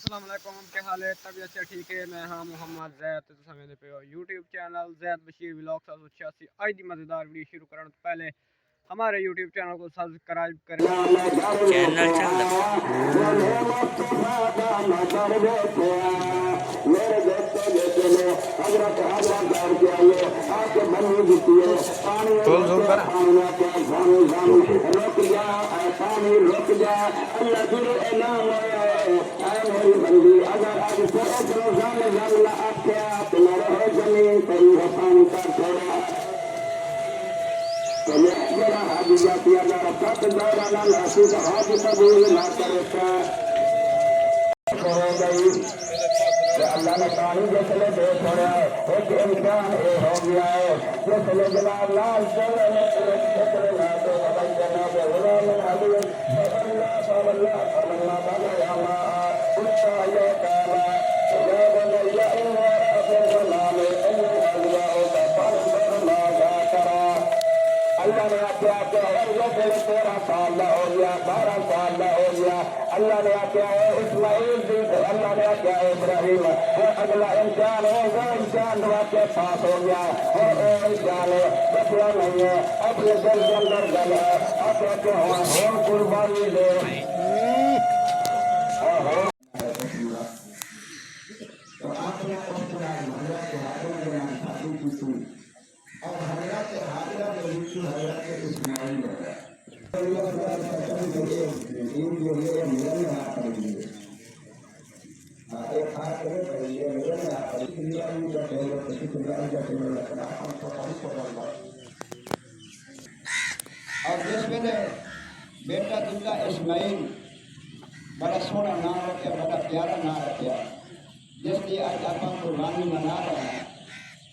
अस्सलाम वालेकुम, क्या हाल है? तबीयत से ठीक है? मैं हाँ मोहम्मद जैद तो समय पे YouTube channel Zaid Bashir vlog 786 आज की मज़ेदार वीडियो शुरू करने से पहले हमारे यूट्यूब चैनल को सब्सक्राइब करें। चैनल चल फुल जूम करा। अल्लाह ने पानी जिसले दे छोड़ा एक इंसान ये हो गया है जिसले जनाब लाल अल्लाह ने आख्या 13 साल का हो गया 12 साल का हो गया अल्लाह ने आख्या इस्माइल भी अल्लाह ने आख्या इब्राहिम अगला इंसान है वो इंसान वाक्य पास हो गया और वो इंसान बचला नहीं है अपने दिल के अंदर गल है आप कहते हो कुर्बानी दे और हजरत हाजिरा के बीच हजरत इस्माइल और जिस वेले बेटा दिता इस्माइल बड़ा सोहना नाम रखा बड़ा प्यारा नाम रखा जिसकी अज आप कुर्बानी मना रहे हैं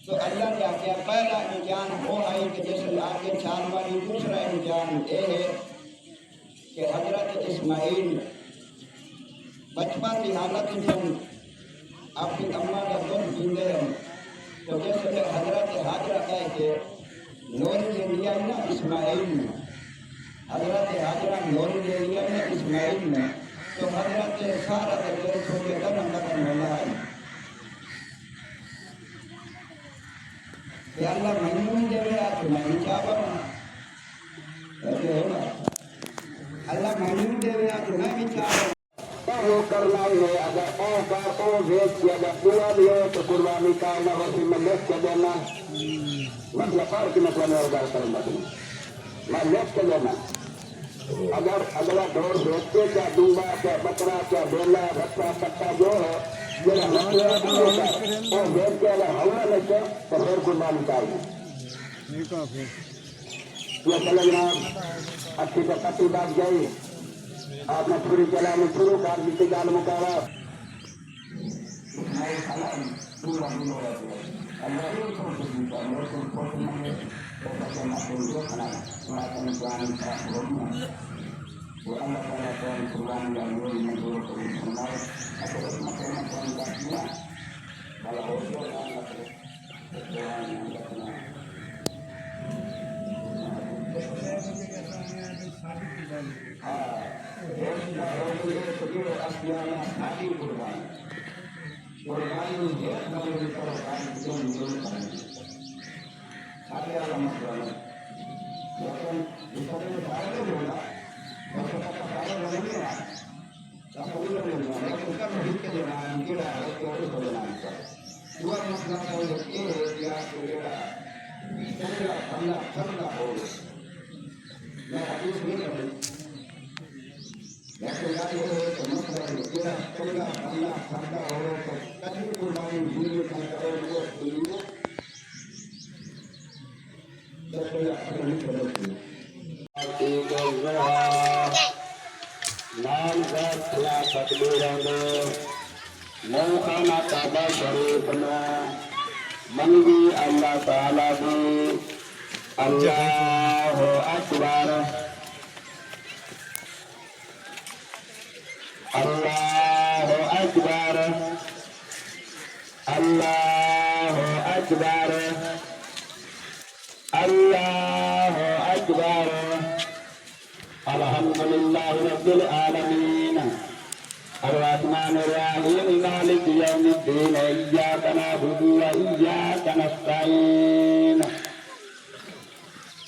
तो अल्लाह ने आख्या पहला इम्तिहान वो आई कि जिस आगे चार वाली दूसरा इम्तिहान ये है कि हजरत इस्माइल बचपन की हालत में अपनी अम्मा का दूध पीते हैं तो जैसे हजरत हाजरा कह के नौरी ले लिया ना इस्माइल ने हजरत हाजरा नौरी ले लिया ना इस्माइल ने तो हजरत सारा दिल छोड़ के कदम कदम होना है अल्लाह मजनून देवे आज मैं क्या बनूं अल्लाह मजनून देवे आज मैं भी चाह वो करना है अगर ओ का ओ भेज किया अगर पूरा भी हो तो कुर्बानी का ना हो तो मैं लेट के देना मतलब और की मतलब मैं उधार करूंगा मैं लेट के देना अगर अगला दौर भेजते क्या दूंगा क्या बकरा क्या बेला बच्चा कट्टा जो है और भेज के अगर हमला लेके तो फिर कुर्बानी चाहिए ये चले जनाब अच्छी तो कटी बात गई आपने पूरी चलानी शुरू कर दी जाल मुकावा खाना काबा शरीफ में मंगी अल्लाह ताला की अल्लाह अकबर अल्लाह अकबर अल्लाह अकबर अल्लाह अकबर अल्हम्दुलिल्लाहि रब्बिल आलमीन अर्रहमानिर रहीम مالك يوم الدين إياك نعبد وإياك نستعين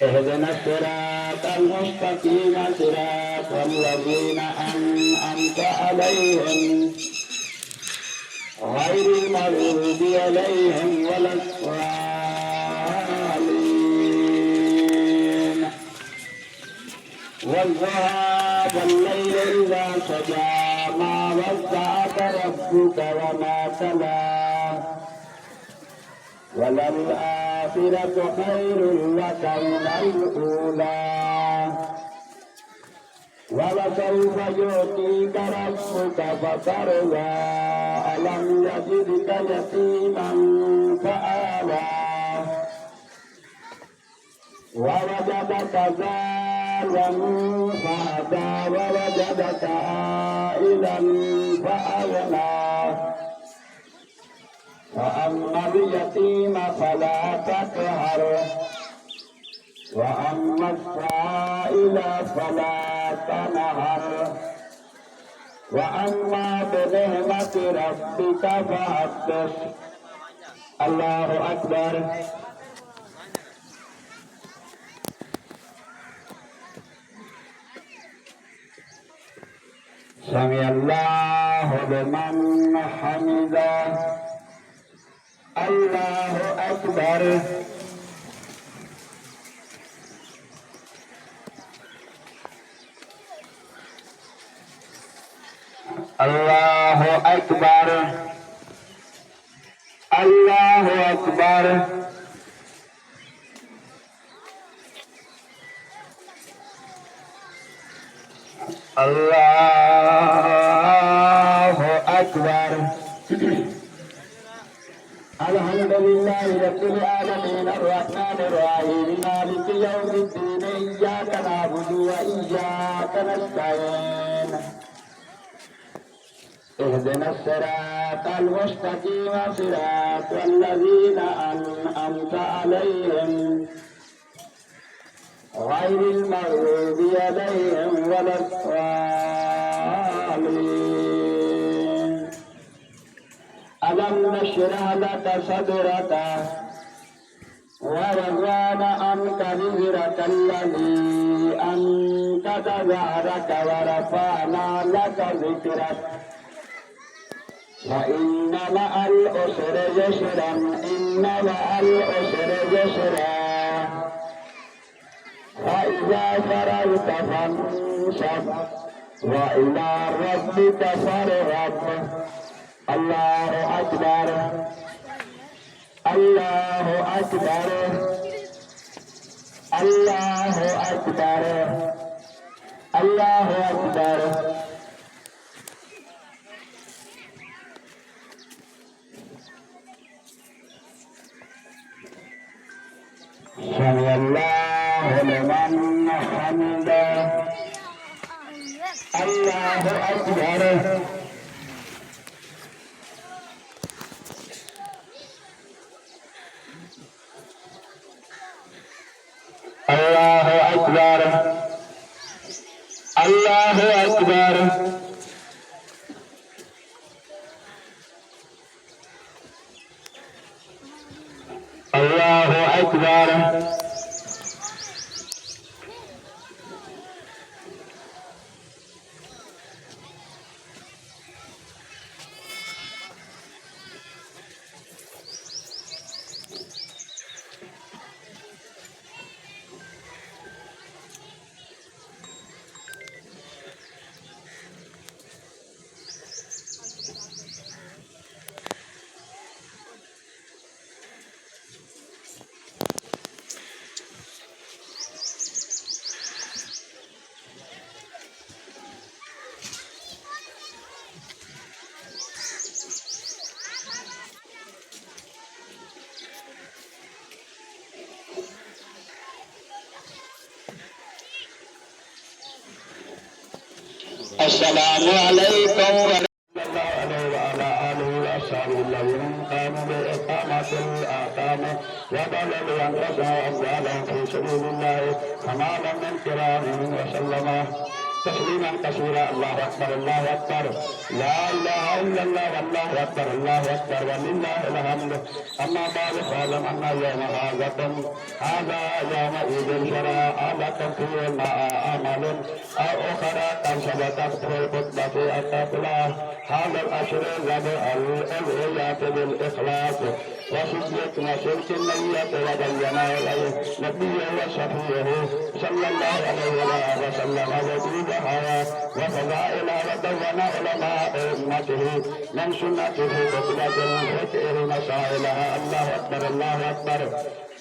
اهدنا الصراط المستقيم صراط الذين أنعمت عليهم غير المغضوب عليهم ولا الضالين والضحى والليل إذا سجى ما ودعك ربك وما قلى وللآخرة خير لك من الأولى ولسوف يعطيك ربك فترضى ألم يجدك يتيما فآوى ووجدك ضالا فهدى ووجدك عائلا فأغنى فأما اليتيم فلا تقهر وأما السائل فلا تنهر وأما بنعمة ربك فحدث الله أكبر سمع الله لمن حمده الله أكبر الله أكبر الله أكبر الله أكبر الحمد لله رب العالمين الرحمن الرحيم مالك يوم الدين إياك نعبد وإياك نستعين اهدنا الصراط المستقيم صراط الذين أنعمت عليهم غير المغضوب عليهم ولا الضالين ألم نشرح لك صدرك ورفعنا عنك وزرك الذي أنقض ظهرك ورفعنا لك ذكرك فإن مع العسر يسرا إن مع العسر يسرا فإذا فرغت فانصب وإلى ربك فارغب الله أكبر الله أكبر الله أكبر الله أكبر سمع الله لمن حمده الله أكبر الله أكبر الله أكبر الله أكبر السلام عليكم ورحمة الله وعلى آله وأصحابه الذين قاموا بإقامة الأحكام وبلغوا أنفسهم وأموالهم في سبيل الله كما لم من كرامهم وسلم تسليما كثيرا الله اكبر الله اكبر لا اله الا الله والله اكبر الله اكبر ولله الحمد اما بعد فاعلم ان يوم هذا يوم عيد شرع على كثير ما اعمال او اخرى قد سبقت في الخطبه التقلى هذا الاشر الذي الالهيات بالاخلاص وصدق وشرك النية وبين اليه نبيه وشفيه صلى الله عليه وسلم وجودها وفضائل ودون علماء امته من سنته بطلة فقه مسائلها الله اكبر الله اكبر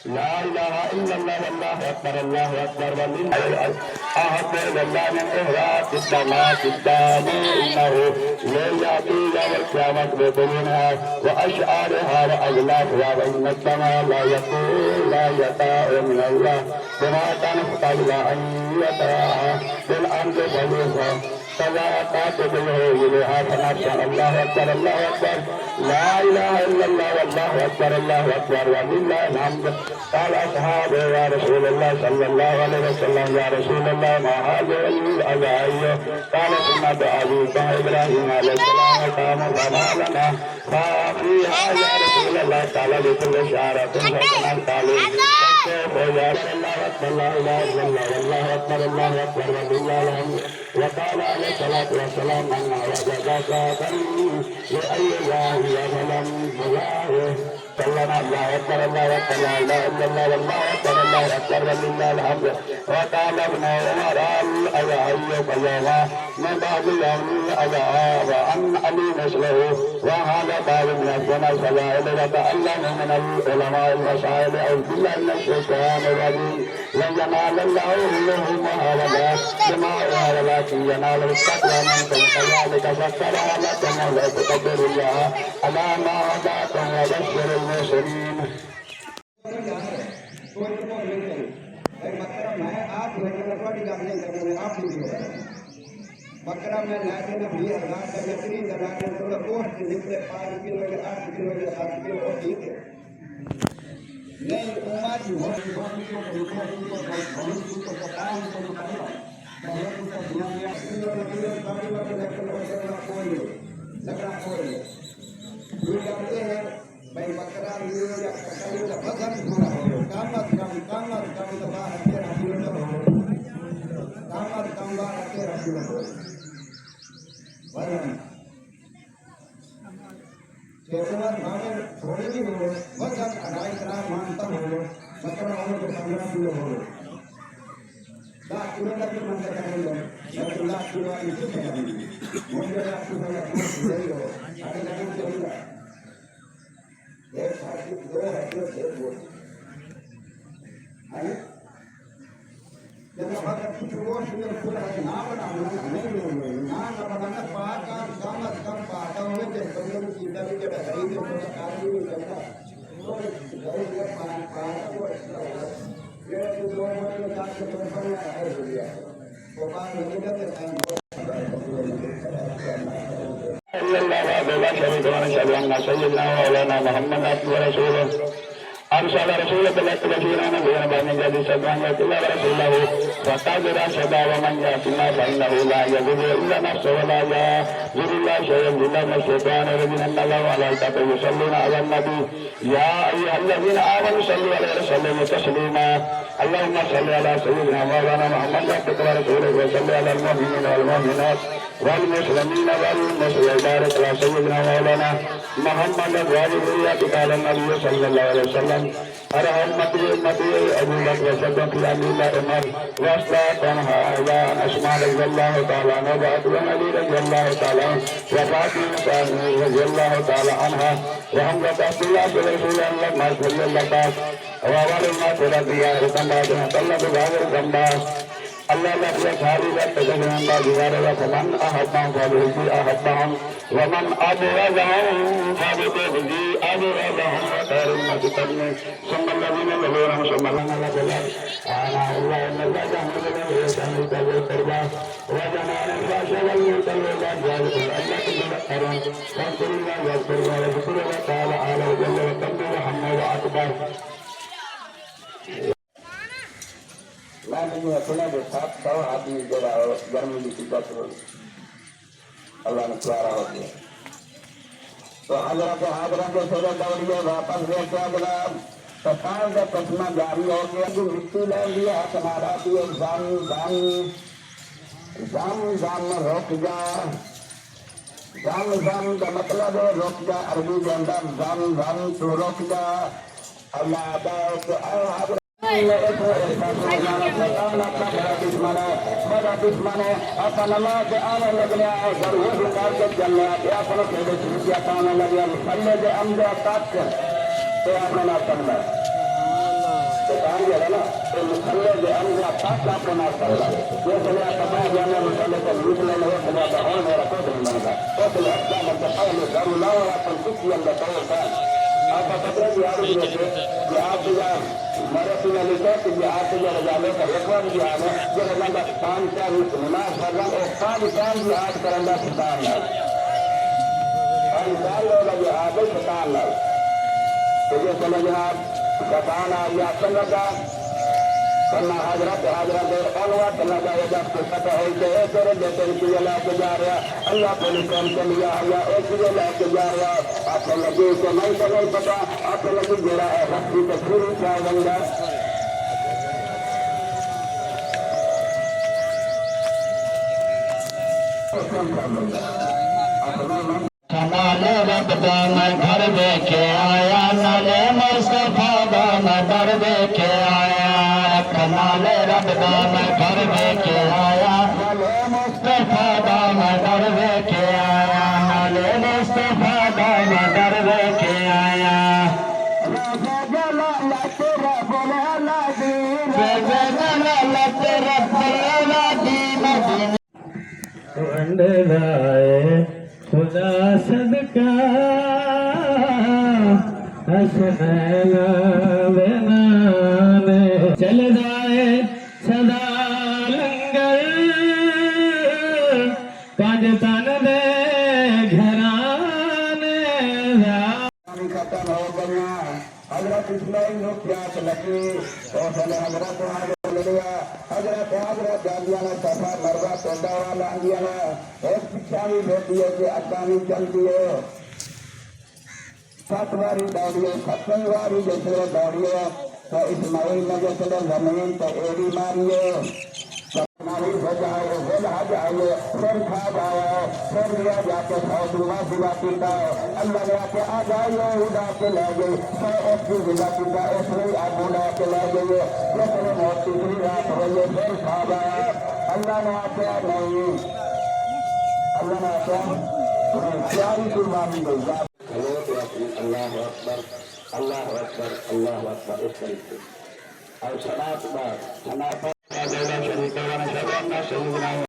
لا اله الا الله والله اكبر الله اكبر ولله احب الى الله من اهراق الدمات الدام انه لا ياتي يوم القيامه بطولها واشعارها واجلافها وان الدماء لا يقول لا يطاع من الله بما كان قبل ان يطاع بالامر خليفه فلا قاتل اليها فنفسا الله اكبر الله اكبر لا اله الا الله والله اكبر الله اكبر ولله الحمد قال اصحابه يا رسول الله صلى الله عليه وسلم يا رسول الله ما هذه الاذى قال سنه ابيك ابراهيم عليه السلام قام فما لنا ففيها يا رسول الله قال لكل شعره فكان قال يا الله اكبر لا اله الا الله والله اكبر الله اكبر ولله الحمد وقال عليه الصلاه والسلام ان وجدك لاي الله ولم يراه صلى الله اكبر الله اكبر لا اله الا الله والله اكبر الله اكبر ولله الحمد وقال ابن عمر ايوب يوما من بعد يوم اذى وان علي مثله وهذا قال من السنه فضائل وتعلم من العلماء المسائل او بالله من الشيطان الرجيم لن ينال الله منهما ولا جماعها ولكن ينال التقوى منكم كذلك سخرها لكم ولا تقدر الله على ما هداكم وبشر المسلمين बकरा में लाके ना 20,000 का लकड़ी लगा के थोड़ा पोस्ट निकले 5 किलो के 8 किलो के 7 किलो और ठीक है नहीं उमा जी हो को रुपया को भविष्य को काम को करेगा बहुत कुछ दिया गया किलो काफी बात कोई लकड़ा कोई ये कहते हैं भाई बकरा लियो या कटाई का भजन पूरा हो काम तो बाहर के रखियो तो हो काम बाहर के रखियो वरन केवल भावे थोड़ी भी हो भजन अढ़ाई करा मानता हो बकरा हो तो 15 किलो हो 10 किलो तक मन करेंगे लेकिन 10 किलो इसे करेंगे मुझे 10 किलो का कुछ नहीं हो आगे लगे चलेगा एक साथी दो है जो से बोल है जब भगत कुछ वो सुंदर पूरा ना बनाना नहीं ना बनाना पाका कामत कम पाका होवे ते बंदर की चिंता भी जब है तो कार्य नहीं करता तो गए ये पाका वो ये तो दो बार का के पर है हो गया वो बात नहीं करते سيدنا مولانا محمد عبد ورسوله أرسل رسوله بالبشير نبينا بين الذي سبحان الله ورسوله وقد رشد ومن يأتنا فإنه لا يضر إلا نفسه ولا يضر الله شيئا إلا من الشيطان الرجيم أن الله وملائكته يصلون على النبي يا أيها الذين آمنوا صلوا عليه وسلموا تسليما اللهم صل على سيدنا مولانا محمد عبدك ورسوله وصل على المؤمنين والمؤمنات والمسلمين والمسلمات بارك على سيدنا مولانا محمد وذريته قال النبي صلى الله عليه وسلم أمتي أبو بكر وصدق أمين عمر وأصلاة هذا أسماء رضي الله تعالى عنها وعلي رضي الله تعالى وفاطمة رضي الله تعالى عنها وحمزة عبد الله رسول الله ما صلى الله وأول ما تربي ركن بعدنا صلى الله عليه وسلم الله لا يخالي لا تجمع بجاره فمن أحبهم فبه أحبهم ومن أبغضهم فبه أبغضهم خير ما تقدم ثم الذين يلونهم ثم الذين يلونهم أنا الله إن الله جميل يسمى بالقربى وجمال الفحش والمنكر والبغي الله تذكرون فاذكر الله واذكر الله وذكر الله تعالى على وجل وكبر محمد أكبر में सुना जो 700 आदमी जरा गर्मी की शिकत हो अल्लाह ने प्यारा हो गया तो हाजरा के सोरे दौड़िए वापस गए क्या जनाब तो पाँच का चश्मा जारी हो गया कि मिट्टी ले लिया हमारा भी एक जाम में रोक जा जाम का मतलब है रोक जा अरबी के अंदर जाम तो रोक जा अल्लाह बड़ा दुश्मन है अपना नमाज आने लगने आए घर वो बेकार के चलने या अपने खेले छुट्टियां खाने लगे मसले के अंदर तक तो अपना ना करना तो काम ये है ना तो मसले के अंदर तक आपको ना करना ये चले पता जाने मसले को लूट लेने हो चले तो और मेरा कुछ नहीं बनता तो चले अच्छा मतलब पहले घर लाओ अपन कुछ ही अंदर तो होता है आप पता है यार कि आप मरे सुना लिखा कि आप रजाले का एक बार भी आना जो रजा काम का नमाज पढ़ना और काम भी आज करना सितार लाल और इंसान लोग जो आगे सितार लाल तो ये चले जनाब बताना या लगा करना हाजरा अनवा करना चाहिए जब तो पता है कि एक और बेटे चीजें लेके जा रहा अल्लाह को निकल के लिया या एक चीजें लेके जा रहा आपको लगे तो नहीं पता आपको लगे जोड़ा है भक्ति तो फिर क्या बंदा नाले रब्बा मैं घर देखे आया नाले मुस्तफा दा मैं दर देखे आया नाले रब्बा मैं घर देखे आया नाले मुस्तफा दा मैं दर देखे आया नाले मुस्तफा दा मैं दर देखे आया खुदा सदका हसनैना बेनाने चल जाए सदा लंगर काज तन दे घराने खत्म हो गया हजरत इस्माइल को प्यास लगी तो चले हजरत हजरत जादियाना सफा मरवा टोडा वाला दियाना एक पिछाड़ी बेटी है कि अकानी चलती है 7 बारी दौड़िए 7 बारी जैसे दौड़िए तो इस्माइल ने जैसे जमीन तो एड़ी मारिए हो जाए फिर खा जाए फिर लिया जाके 100 दुआ पीता अल्लाह ने आके आ जाइए उड़ा के ले गई 100 एक की दुआ पीता इसलिए आप उड़ा के ले गए जैसे बहुत तीसरी रात हो गई फिर खा जाए अल्लाह ने आके नहीं अल्लाह ने आके प्यारी कुर्बानी गई अल्लाह अकबर अल्लाह अकबर अल्लाह अकबर इस तरीके और सलात